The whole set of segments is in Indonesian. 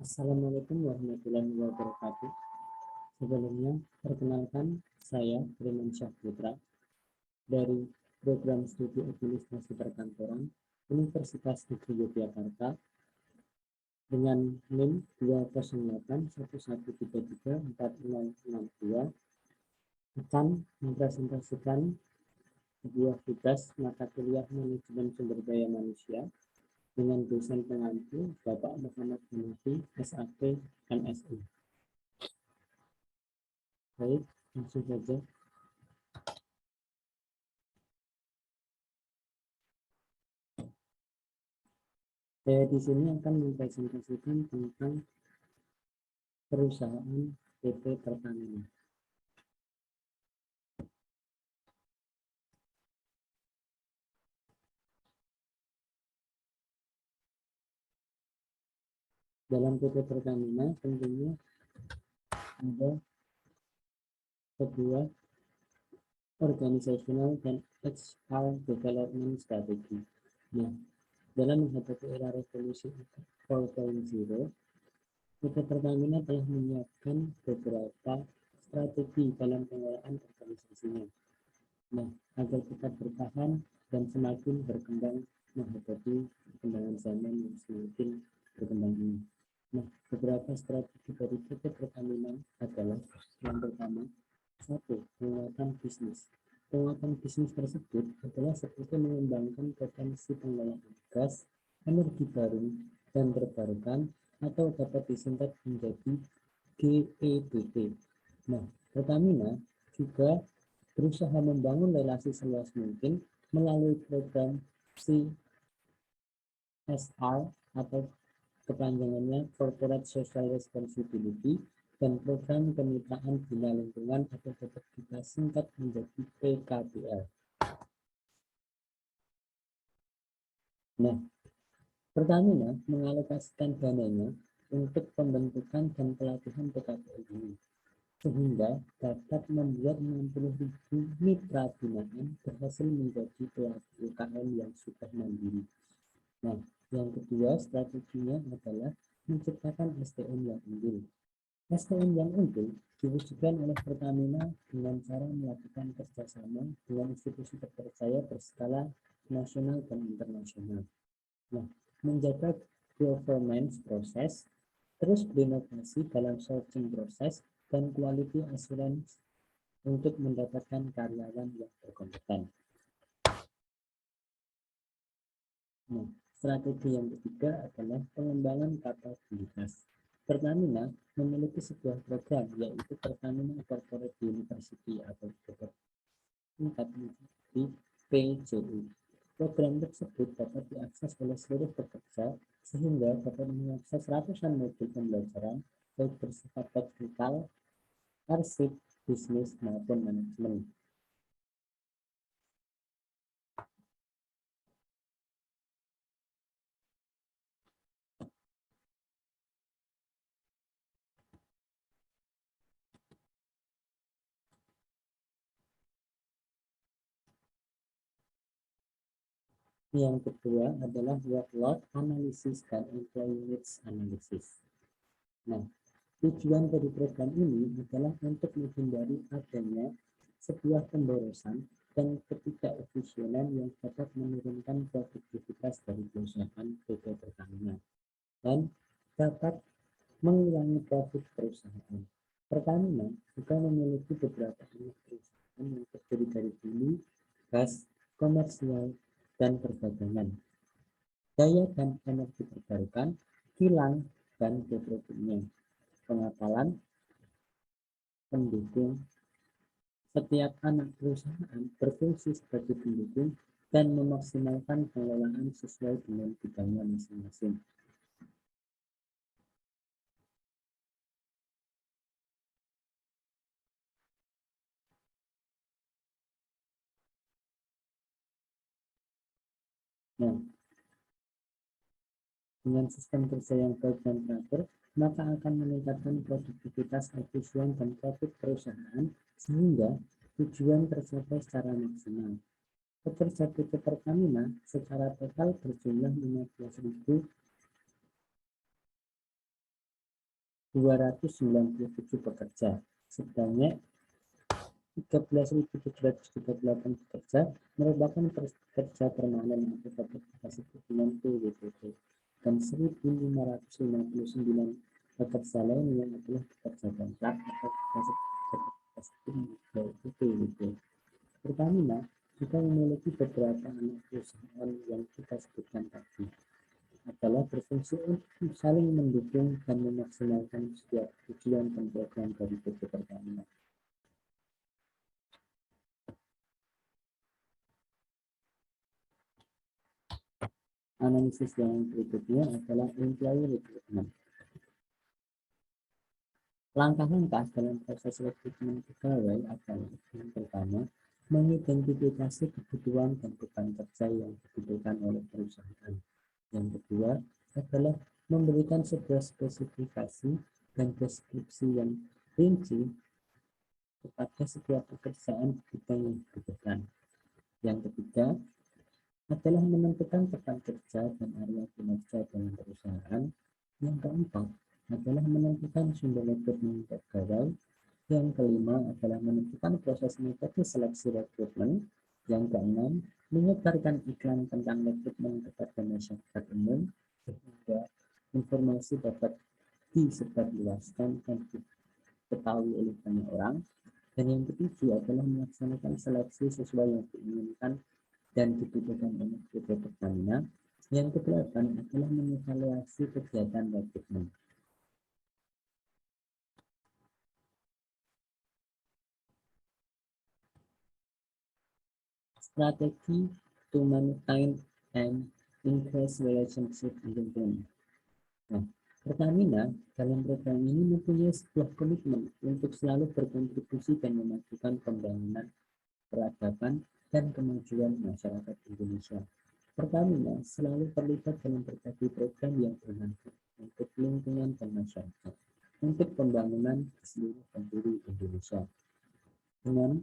Assalamualaikum warahmatullahi wabarakatuh. Sebelumnya, perkenalkan saya Firman Syah Putra dari Program Studi Administrasi Perkantoran Universitas Negeri Yogyakarta dengan NIM 20811334062 akan mempresentasikan sebuah tugas mata kuliah manajemen sumber daya manusia dengan dosen pengampu Bapak Muhammad Hanafi, SAP, MSI. Baik, langsung saja. Saya di sini akan mempresentasikan tentang perusahaan PT Pertamina. Dalam PT Pertamina tentunya ada sebuah organizational dan HR development strategi. Nah, dalam menghadapi era revolusi 4.0, PT Pertamina telah menyiapkan beberapa strategi dalam pengelolaan organisasinya. Nah, agar tetap bertahan dan semakin berkembang menghadapi perkembangan zaman yang semakin berkembang ini. Nah, beberapa strategi dari PT Pertamina adalah yang pertama, satu, penguatan bisnis. Penguatan bisnis tersebut adalah seperti mengembangkan potensi pengelolaan gas, energi baru, dan terbarukan atau dapat disingkat menjadi GEBT. Nah, Pertamina juga berusaha membangun relasi seluas mungkin melalui program CSR atau kepanjangannya Corporate Social Responsibility dan program kemitraan bina lingkungan atau dapat kita singkat menjadi PKBL. Nah, Pertamina mengalokasikan dananya untuk pembentukan dan pelatihan PKBL ini, sehingga dapat membuat 60.000 mitra binaan berhasil menjadi pelaku UKM yang sudah mandiri. Nah, yang kedua strateginya adalah menciptakan SDM yang unggul. SDM yang unggul diwujudkan oleh Pertamina dengan cara melakukan kerjasama dengan institusi terpercaya berskala nasional dan internasional. Nah, menjaga governance proses, terus berinovasi dalam sourcing proses dan quality assurance untuk mendapatkan karyawan yang berkompeten. Nah, strategi yang ketiga adalah pengembangan kapabilitas. Pertamina memiliki sebuah program yaitu Pertamina Corporate University atau singkat di PCU. Program tersebut dapat diakses oleh seluruh pekerja sehingga dapat mengakses ratusan modul pembelajaran baik bersifat teknikal, arsip, bisnis maupun manajemen. Yang kedua adalah workload analysis dan employee needs analysis. Nah, tujuan dari program ini adalah untuk menghindari adanya sebuah pemborosan dan ketidakefisienan yang dapat menurunkan produktivitas dari perusahaan PT Pertamina dan dapat mengurangi profit perusahaan. Pertamina juga memiliki beberapa anak perusahaan yang terdiri dari hulu, gas, komersial, dan perdagangan, daya dan energi terbarukan, kilang, dan petrokimia. Pengapalan pendukung. Setiap anak perusahaan berfungsi sebagai pendukung dan memaksimalkan pengelolaan sesuai dengan bidangnya masing-masing. Nah, dengan sistem kerja yang baik dan teratur, maka akan meningkatkan produktivitas, efisien, dan profit perusahaan sehingga tujuan tercapai secara maksimal. Pekerja PT Pertamina secara total berjumlah 15.000 297 pekerja. Sebanyak 13.738 pekerja merupakan pekerja permanen atau pekerja disebut dengan PWPP, dan 1.559 pekerja lainnya adalah pekerja kontrak atau pekerja PWP. Pertamina juga memiliki beberapa anak perusahaan yang kita sebutkan tadi, adalah berfungsi untuk saling mendukung dan memaksimalkan setiap tujuan dan program dari PT Pertamina. Analisis yang berikutnya adalah employee recruitment. Langkah-langkah dalam proses rekrutmen pegawai adalah yang pertama, mengidentifikasi kebutuhan dan beban kerja yang dibutuhkan oleh perusahaan. Yang kedua adalah memberikan sebuah spesifikasi dan deskripsi yang rinci kepada setiap pekerjaan bidang yang dibutuhkan. Yang ketiga adalah menentukan tekan kerja dan area kinerja dalam perusahaan. Yang keempat adalah menentukan sumber rekrutmen pegawai. Yang kelima adalah menentukan proses metode seleksi rekrutmen. Yang keenam, menyebarkan iklan tentang rekrutmen kepada masyarakat umum sehingga informasi dapat disebarluaskan dan diketahui oleh banyak orang. Dan yang ketujuh adalah melaksanakan seleksi sesuai yang diinginkan dan dibutuhkan oleh PT Pertamina. Yang kedelapan adalah mengevaluasi kegiatan rekrutmen. Strategi to maintain and increase relationship with them. Nah, Pertamina dalam program ini mempunyai sebuah komitmen untuk selalu berkontribusi dan memajukan pembangunan peradaban dan kemajuan masyarakat Indonesia. Pertamina selalu terlibat dalam berbagai program yang bermanfaat untuk lingkungan dan masyarakat, untuk pembangunan di seluruh penjuru Indonesia. Dengan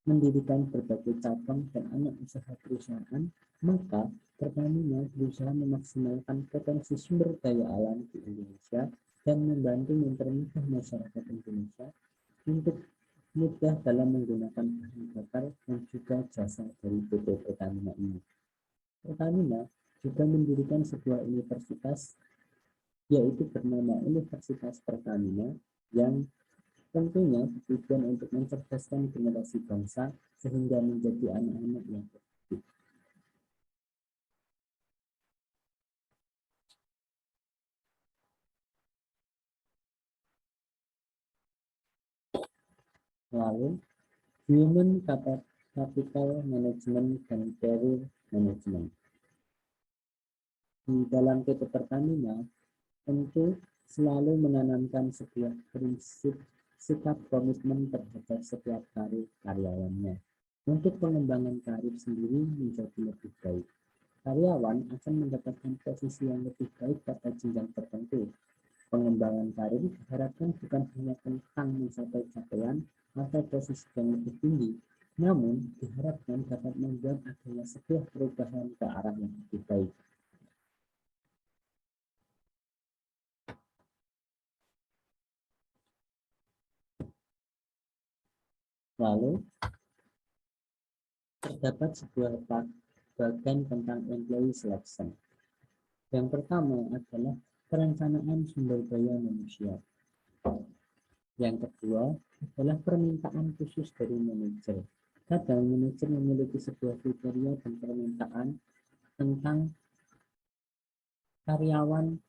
mendirikan berbagai cabang dan anak usaha perusahaan, maka Pertamina berusaha memaksimalkan potensi sumber daya alam di Indonesia dan membantu mempermudah masyarakat Indonesia untuk mudah dalam menggunakan bahan bakar dan juga jasa dari PT Pertamina ini. Pertamina juga mendirikan sebuah universitas, yaitu bernama Universitas Pertamina, yang tentunya bertujuan untuk mencerdaskan generasi bangsa sehingga menjadi anak-anak yang produktif. Lalu, Human Capital Management dan Career Management. Di dalam PT Pertamina tentu selalu menanamkan sebuah prinsip sikap komitmen terhadap setiap karir karyawannya untuk pengembangan karir sendiri menjadi lebih baik. Karyawan akan mendapatkan posisi yang lebih baik pada jenjang tertentu. Pengembangan karir diharapkan bukan hanya tentang mencapai capaian atau posisi yang lebih tinggi, namun diharapkan dapat membuat adanya sebuah perubahan ke arah yang lebih baik. Lalu, terdapat sebuah bagian tentang employee selection. Yang pertama adalah perencanaan sumber daya manusia. Yang kedua adalah permintaan khusus dari manajer. Kadang manajer memiliki sebuah kriteria dan permintaan tentang karyawan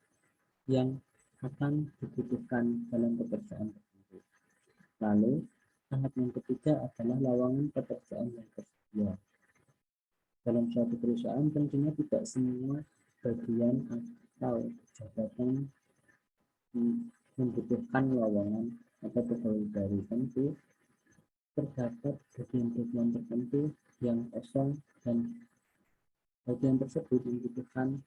yang akan dibutuhkan dalam pekerjaan tertentu. Lalu, tahap yang ketiga adalah lowongan pekerjaan yang tersedia. Dalam suatu perusahaan tentunya tidak semua bagian atau jabatan membutuhkan lowongan atau pegawai baru. Tentu terdapat bagian-bagian tertentu yang kosong dan bagian tersebut membutuhkan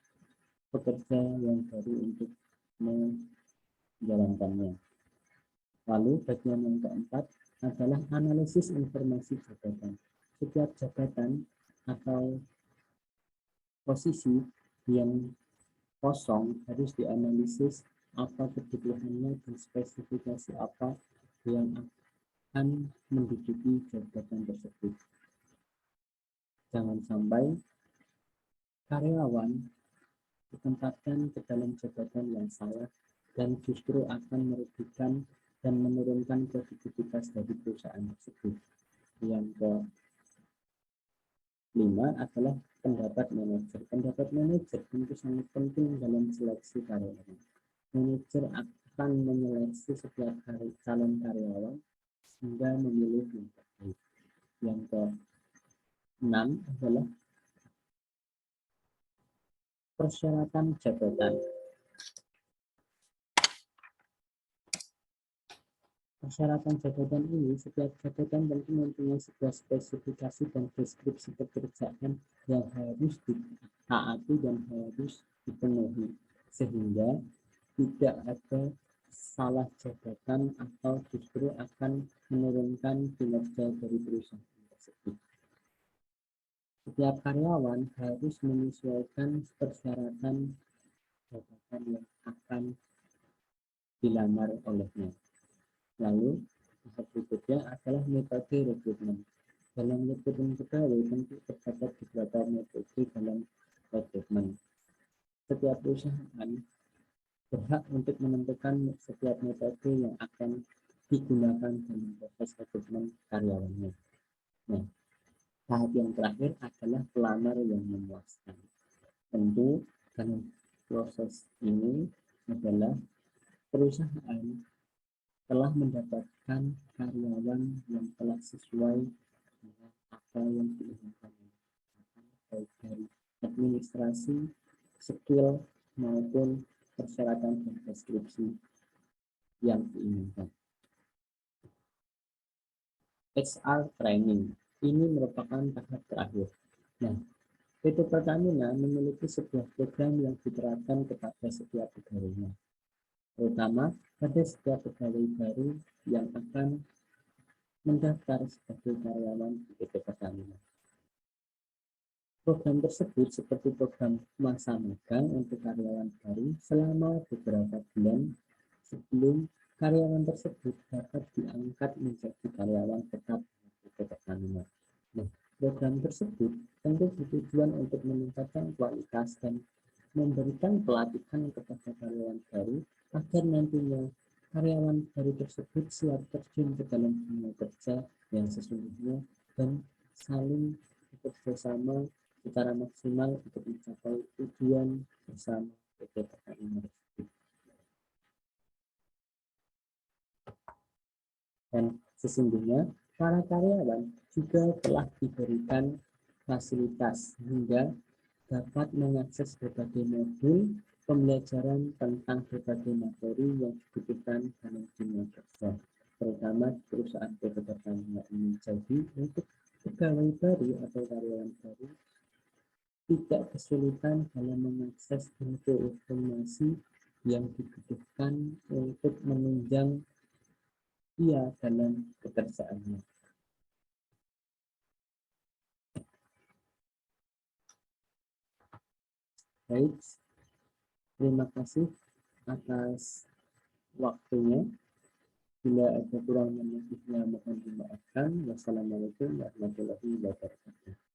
pekerja yang baru untuk menjalankannya. Lalu bagian yang keempat adalah analisis informasi jabatan. Setiap jabatan atau posisi yang kosong harus dianalisis apa kebutuhannya dan spesifikasi apa yang akan menduduki jabatan tersebut. Jangan sampai karyawan ditempatkan ke dalam jabatan yang salah dan justru akan merugikan dan menurunkan produktivitas dari perusahaan tersebut. Yang kelima adalah pendapat manajer. Pendapat manajer tentu sangat penting dalam seleksi karyawan. Manajer akan menyeleksi setiap calon karyawan sehingga memilih yang terbaik. Yang keenam adalah persyaratan jabatan. Persyaratan jabatan ini, setiap jabatan tentu mempunyai sebuah spesifikasi dan deskripsi pekerjaan yang harus ditaati dan harus dipenuhi, sehingga tidak ada salah jabatan atau justru akan menurunkan kinerja dari perusahaan tersebut. Setiap karyawan harus menyesuaikan persyaratan jabatan yang akan dilamar olehnya. Lalu, tahap berikutnya adalah metode rekrutmen. Dalam rekrutmen pegawai tentu terdapat beberapa metode dalam rekrutmen. Setiap perusahaan berhak untuk menentukan setiap metode yang akan digunakan dalam proses rekrutmen karyawannya. Nah, tahap yang terakhir adalah pelamar yang memuaskan. Tentu dalam proses ini adalah perusahaan telah mendapatkan karyawan yang telah sesuai dengan apa yang diinginkan, baik dari administrasi, skill, maupun persyaratan dan deskripsi yang diinginkan. HR training ini merupakan tahap terakhir. Nah, PT Pertamina memiliki sebuah program yang diterapkan kepada setiap pegawainya, terutama pada setiap pegawai baru yang akan mendaftar sebagai karyawan di PT Pertamina. Program tersebut seperti program masa magang untuk karyawan baru selama beberapa bulan sebelum karyawan tersebut dapat diangkat menjadi karyawan tetap di PT Pertamina. Nah, program tersebut tentu bertujuan untuk meningkatkan kualitas dan memberikan pelatihan kepada karyawan baru agar nantinya karyawan baru tersebut siap terjun ke dalam dunia kerja yang sesungguhnya dan saling bekerjasama secara maksimal untuk mencapai tujuan bersama PT Pertamina tersebut. Dan sesungguhnya para karyawan juga telah diberikan fasilitas hingga dapat mengakses berbagai modul pembelajaran tentang berbagai materi yang dibutuhkan dalam dunia kerja, terutama di perusahaan PT Pertamina ini. Jadi untuk pegawai baru atau karyawan baru tidak kesulitan dalam mengakses info informasi yang dibutuhkan untuk menunjang ia dalam pekerjaannya. Baik, terima kasih atas waktunya. Bila ada kurang lebihnya mohon dimaafkan. Wassalamualaikum warahmatullahi wabarakatuh.